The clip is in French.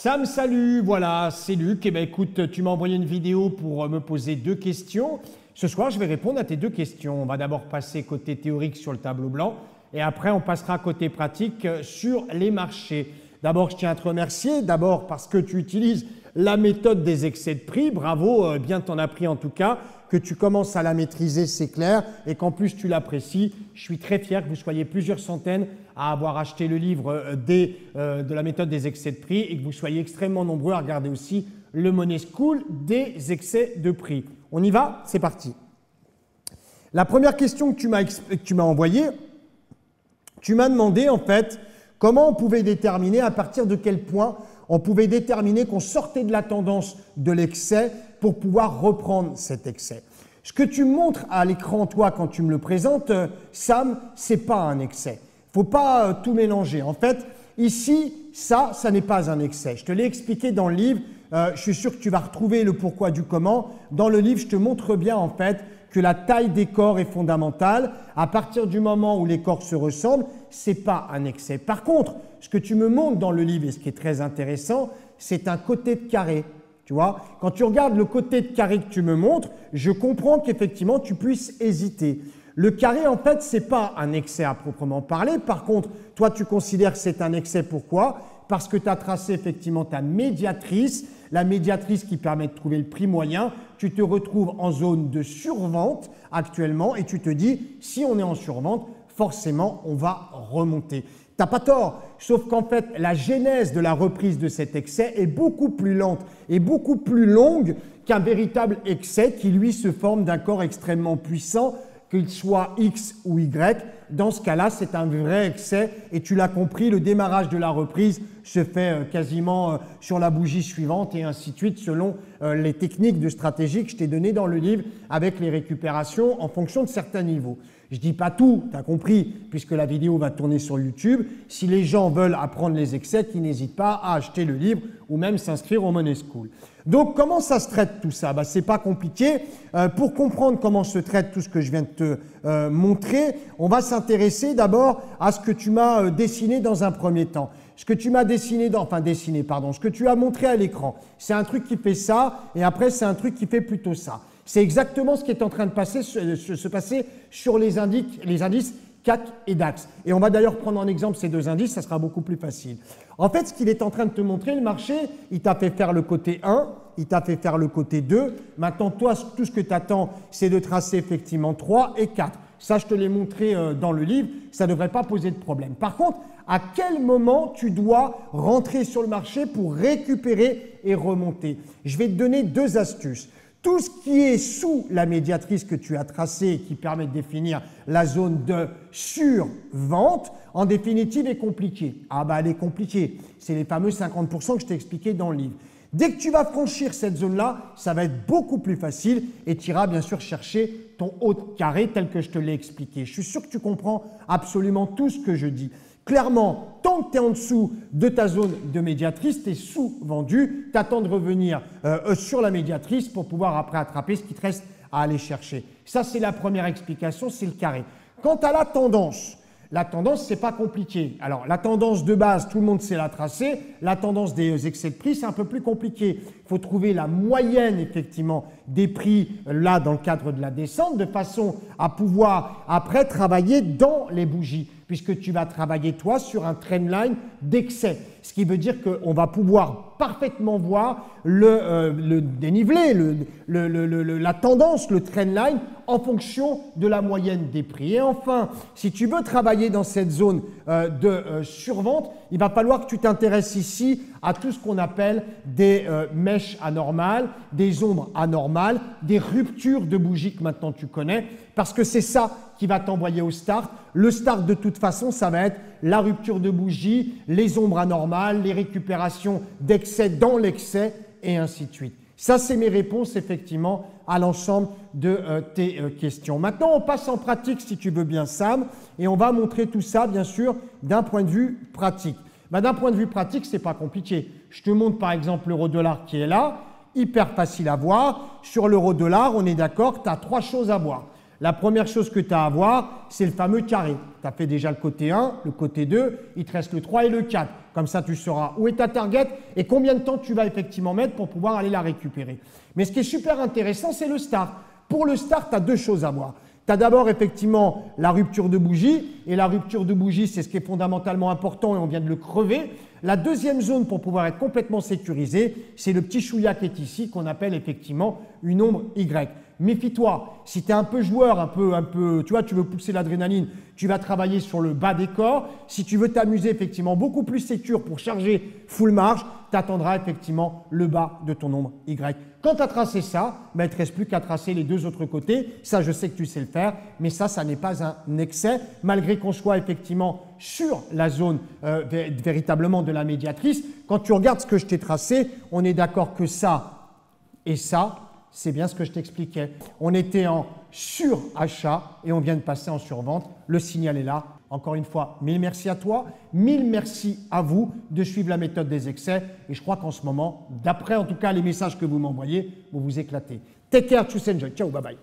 Sam, salut, voilà, c'est Luc. Eh bien, écoute, tu m'as envoyé une vidéo pour me poser 2 questions. Ce soir, je vais répondre à tes 2 questions. On va d'abord passer côté théorique sur le tableau blanc et après, on passera côté pratique sur les marchés. D'abord, je tiens à te remercier, d'abord parce que tu utilises la méthode des excès de prix. Bravo, bien t'en as pris en tout cas. Que tu commences à la maîtriser, c'est clair, et qu'en plus tu l'apprécies. Je suis très fier que vous soyez plusieurs centaines à avoir acheté le livre de la méthode des excès de prix et que vous soyez extrêmement nombreux à regarder aussi le Money School des excès de prix. On y va? C'est parti. La première question que tu m'as envoyée, tu m'as demandé en fait comment on pouvait déterminer, à partir de quel point on pouvait déterminer qu'on sortait de la tendance de l'excès pour pouvoir reprendre cet excès. Ce que tu montres à l'écran, toi, quand tu me le présentes, Sam, ce n'est pas un excès. Il ne faut pas tout mélanger. En fait, ici, ça n'est pas un excès. Je te l'ai expliqué dans le livre. Je suis sûr que tu vas retrouver le pourquoi du comment. Dans le livre, je te montre bien, en fait, que la taille des corps est fondamentale. À partir du moment où les corps se ressemblent, ce n'est pas un excès. Par contre, ce que tu me montres dans le livre et ce qui est très intéressant, c'est un côté de carré. Tu vois, quand tu regardes le côté de carré que tu me montres, je comprends qu'effectivement, tu puisses hésiter. Le carré, en fait, ce n'est pas un excès à proprement parler. Par contre, toi, tu considères que c'est un excès. Pourquoi? Parce que tu as tracé effectivement ta médiatrice, la médiatrice qui permet de trouver le prix moyen. Tu te retrouves en zone de survente actuellement et tu te dis, si on est en survente, forcément, on va remonter. Tu n'as pas tort, sauf qu'en fait, la genèse de la reprise de cet excès est beaucoup plus lente et beaucoup plus longue qu'un véritable excès qui, lui, se forme d'un corps extrêmement puissant, qu'il soit X ou Y. Dans ce cas-là, c'est un vrai excès et tu l'as compris, le démarrage de la reprise se fait quasiment sur la bougie suivante et ainsi de suite selon les techniques de stratégie que je t'ai données dans le livre avec les récupérations en fonction de certains niveaux. Je ne dis pas tout, tu as compris, puisque la vidéo va tourner sur YouTube. Si les gens veulent apprendre les excès, qu'ils n'hésitent pas à acheter le livre ou même s'inscrire au Money School. Donc, comment ça se traite tout ça? Ce n'est pas compliqué. Pour comprendre comment se traite tout ce que je viens de te montrer, on va s'intéresser d'abord à ce que tu m'as dessiné dans un premier temps. Ce que tu m'as ce que tu as montré à l'écran, c'est un truc qui fait ça et après, c'est un truc qui fait plutôt ça. C'est exactement ce qui est en train de se passer sur les indices CAC et DAX. Et on va d'ailleurs prendre en exemple ces 2 indices, ça sera beaucoup plus facile. En fait, ce qu'il est en train de te montrer, le marché, il t'a fait faire le côté 1, il t'a fait faire le côté 2. Maintenant, toi, tout ce que tu attends, c'est de tracer effectivement 3 et 4. Ça, je te l'ai montré dans le livre, ça ne devrait pas poser de problème. Par contre, à quel moment tu dois rentrer sur le marché pour récupérer et remonter? Je vais te donner 2 astuces. Tout ce qui est sous la médiatrice que tu as tracée et qui permet de définir la zone de survente, en définitive, est compliquée. Ah bah elle est compliquée. C'est les fameux 50% que je t'ai expliqué dans le livre. Dès que tu vas franchir cette zone-là, ça va être beaucoup plus facile et tu iras bien sûr chercher ton haut de carré tel que je te l'ai expliqué. Je suis sûr que tu comprends absolument tout ce que je dis. Clairement, tant que tu es en dessous de ta zone de médiatrice, tu es sous-vendu, tu attends de revenir sur la médiatrice pour pouvoir après attraper ce qui te reste à aller chercher. Ça, c'est la première explication, c'est le carré. Quant à la tendance, ce n'est pas compliqué. Alors, la tendance de base, tout le monde sait la tracer. La tendance des excès de prix, c'est un peu plus compliqué. Il faut trouver la moyenne, effectivement, des prix, là, dans le cadre de la descente, de façon à pouvoir, après, travailler dans les bougies, puisque tu vas travailler, toi, sur un trendline d'excès. Ce qui veut dire qu'on va pouvoir parfaitement voir le dénivelé, la tendance, le trendline, en fonction de la moyenne des prix. Et enfin, si tu veux travailler dans cette zone de survente, il va falloir que tu t'intéresses ici à tout ce qu'on appelle des mèches anormales, des ombres anormales, des ruptures de bougies que maintenant tu connais, parce que c'est ça qui va t'envoyer au start. Le start, de toute façon, ça va être la rupture de bougie, les ombres anormales, les récupérations d'excès dans l'excès et ainsi de suite. Ça, c'est mes réponses, effectivement, à l'ensemble de tes questions. Maintenant, on passe en pratique, si tu veux bien, Sam, et on va montrer tout ça, bien sûr, d'un point de vue pratique. D'un point de vue pratique, ce n'est pas compliqué. Je te montre, par exemple, l'euro-dollar qui est là, hyper facile à voir. Sur l'euro-dollar, on est d'accord que tu as 3 choses à voir. La première chose que tu as à voir, c'est le fameux carré. Tu as fait déjà le côté 1, le côté 2, il te reste le 3 et le 4. Comme ça, tu sauras où est ta target et combien de temps tu vas effectivement mettre pour pouvoir aller la récupérer. Mais ce qui est super intéressant, c'est le start. Pour le start, tu as deux choses à voir. Tu as d'abord effectivement la rupture de bougie, et la rupture de bougie, c'est ce qui est fondamentalement important et on vient de le crever. La deuxième zone pour pouvoir être complètement sécurisé, c'est le petit chouïa qui est ici, qu'on appelle effectivement une ombre Y. Méfie-toi, si tu es un peu joueur, un peu, tu vois, tu veux pousser l'adrénaline, tu vas travailler sur le bas des corps. Si tu veux t'amuser effectivement beaucoup plus sécure pour charger full marge, tu attendras effectivement le bas de ton ombre Y. Quand tu as tracé ça, ben, il ne te reste plus qu'à tracer les deux autres côtés. Ça, je sais que tu sais le faire, mais ça n'est pas un excès, malgré qu'on soit effectivement sur la zone véritablement de la médiatrice. Quand tu regardes ce que je t'ai tracé, on est d'accord que ça et ça, c'est bien ce que je t'expliquais. On était en surachat et on vient de passer en survente. Le signal est là. Encore une fois, mille merci à toi, mille merci à vous de suivre la méthode des excès. Et je crois qu'en ce moment, d'après en tout cas les messages que vous m'envoyez, vous vous éclatez. Take care, choose enjoy. Ciao, bye bye.